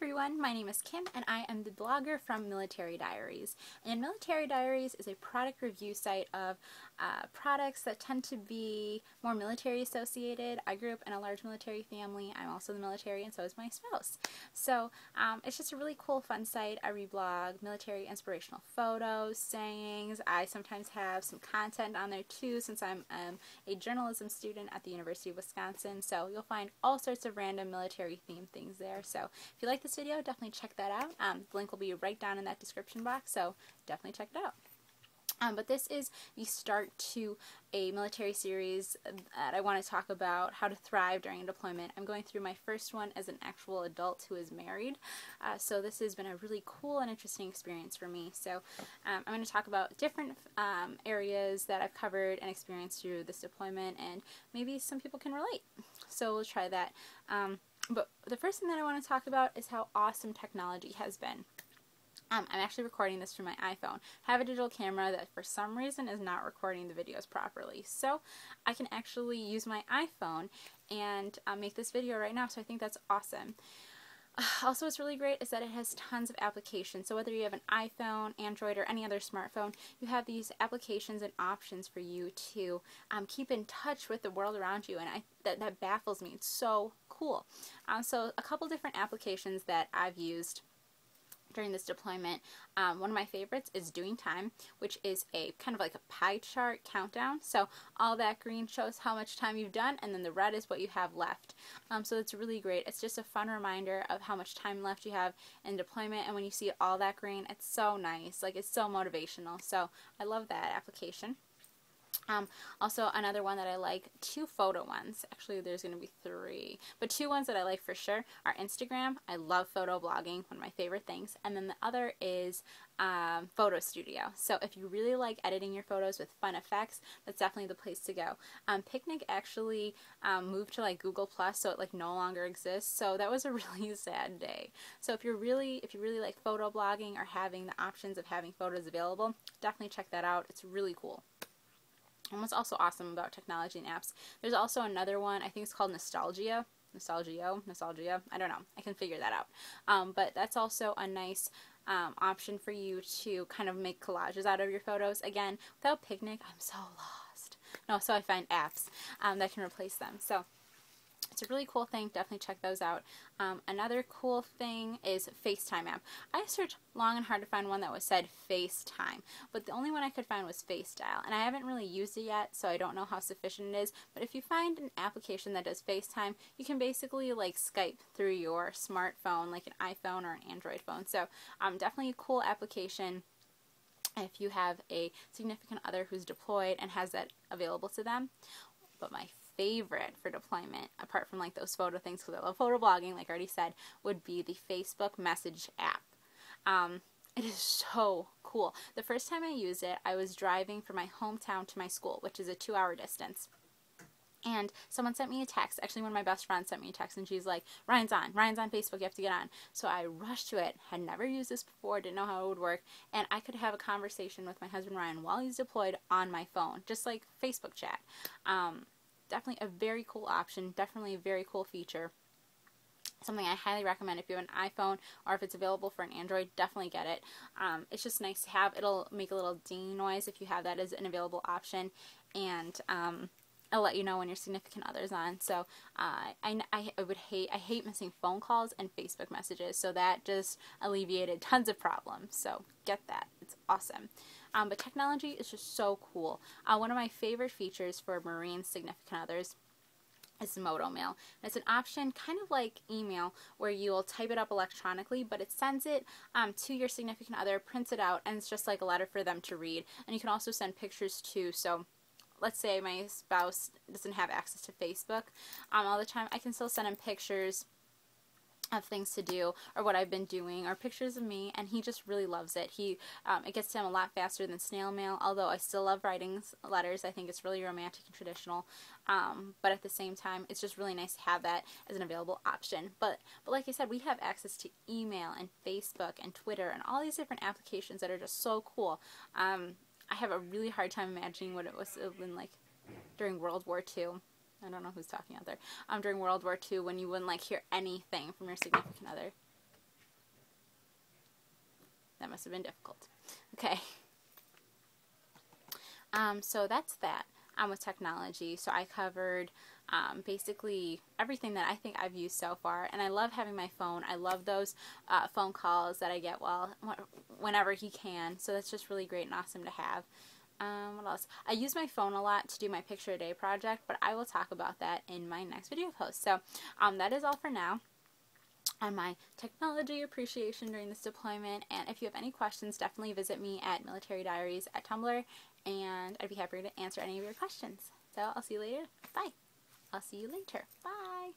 everyone, my name is Kim and I am the blogger from Military Diaries. And Military Diaries is a product review site of products that tend to be more military associated. I grew up in a large military family. I'm also in the military and so is my spouse. So it's just a really cool, fun site. I reblog military inspirational photos, sayings. I sometimes have some content on there too since I'm a journalism student at the University of Wisconsin. So you'll find all sorts of random military themed things there. So if you like this video, definitely check that out. The link will be right down in that description box, so definitely check it out. But this is the start to a military series that I want to talk about how to thrive during a deployment. I'm going through my first one as an actual adult who is married, so this has been a really cool and interesting experience for me. So I'm going to talk about different areas that I've covered and experienced through this deployment, and maybe some people can relate. So we'll try that. But the first thing that I want to talk about is how awesome technology has been. I'm actually recording this through my iPhone. I have a digital camera that for some reason is not recording the videos properly. So I can actually use my iPhone and make this video right now, so I think that's awesome. Also, what's really great is that it has tons of applications. So whether you have an iPhone, Android, or any other smartphone, you have these applications and options for you to keep in touch with the world around you, and that baffles me. It's so cool. So a couple different applications that I've used during this deployment. One of my favorites is Doing Time, which is a kind of like a pie chart countdown. So all that green shows how much time you've done, and then the red is what you have left. So it's really great. It's just a fun reminder of how much time left you have in deployment, and when you see all that green, it's so nice. Like, it's so motivational. So I love that application. Also, another one that I like, two photo ones. Actually, there's going to be three, but two ones that I like for sure are Instagram. I love photo blogging, one of my favorite things. And then the other is PhotoStudio. So if you really like editing your photos with fun effects, that's definitely the place to go. Picnic actually moved to like Google Plus, so it like no longer exists. So that was a really sad day. So if you really like photo blogging or having the options of having photos available, definitely check that out. It's really cool. And what's also awesome about technology and apps, there's also another one, I think it's called Nostalgia, I don't know, I can figure that out. But that's also a nice option for you to kind of make collages out of your photos. Again, without Picnic, I'm so lost. No, so I find apps that can replace them. So it's a really cool thing. Definitely check those out. Another cool thing is FaceTime app. I searched long and hard to find one that was said FaceTime, but the only one I could find was FaceDial, and I haven't really used it yet, so I don't know how sufficient it is. But if you find an application that does FaceTime, you can basically like Skype through your smartphone, like an iPhone or an Android phone. So definitely a cool application if you have a significant other who's deployed and has that available to them. But my favorite for deployment, apart from like those photo things, because I love photo blogging, like I already said, would be the Facebook Message app. It is so cool. The first time I used it, I was driving from my hometown to my school, which is a 2-hour distance. And someone sent me a text. Actually, one of my best friends sent me a text, and she's like, Ryan's on Facebook, you have to get on. So I rushed to it, had never used this before, didn't know how it would work, and I could have a conversation with my husband Ryan while he's deployed on my phone, just like Facebook chat. Definitely a very cool option, definitely a very cool feature. Something I highly recommend if you have an iPhone, or if it's available for an Android, definitely get it. It's just nice to have. It'll make a little ding noise if you have that as an available option, and it'll let you know when your significant other's on. So I hate missing phone calls and Facebook messages, so that just alleviated tons of problems. So get that. It's awesome. But technology is just so cool. One of my favorite features for Marine significant others is Moto Mail. And it's an option kind of like email where you'll type it up electronically, but it sends it to your significant other, prints it out, and it's just like a letter for them to read. And you can also send pictures too. So let's say my spouse doesn't have access to Facebook all the time, I can still send him pictures of things to do or what I've been doing, or pictures of me, and he just really loves it. It gets to him a lot faster than snail mail, although I still love writing letters. I think it's really romantic and traditional, but at the same time it's just really nice to have that as an available option. But like I said, we have access to email and Facebook and Twitter and all these different applications that are just so cool. I have a really hard time imagining what it was in like during World War II. I don't know who's talking out there. During World War II, when you wouldn't like hear anything from your significant other. that must have been difficult. Okay. So that's that with technology. So I covered basically everything that I think I've used so far, and I love having my phone. I love those phone calls that I get whenever he can, so that's just really great and awesome to have. What else? I use my phone a lot to do my picture a day project, but I will talk about that in my next video post. So that is all for now on my technology appreciation during this deployment, and if you have any questions, definitely visit me at Military Diaries at Tumblr, and I'd be happy to answer any of your questions. So I'll see you later. Bye. I'll see you later. Bye.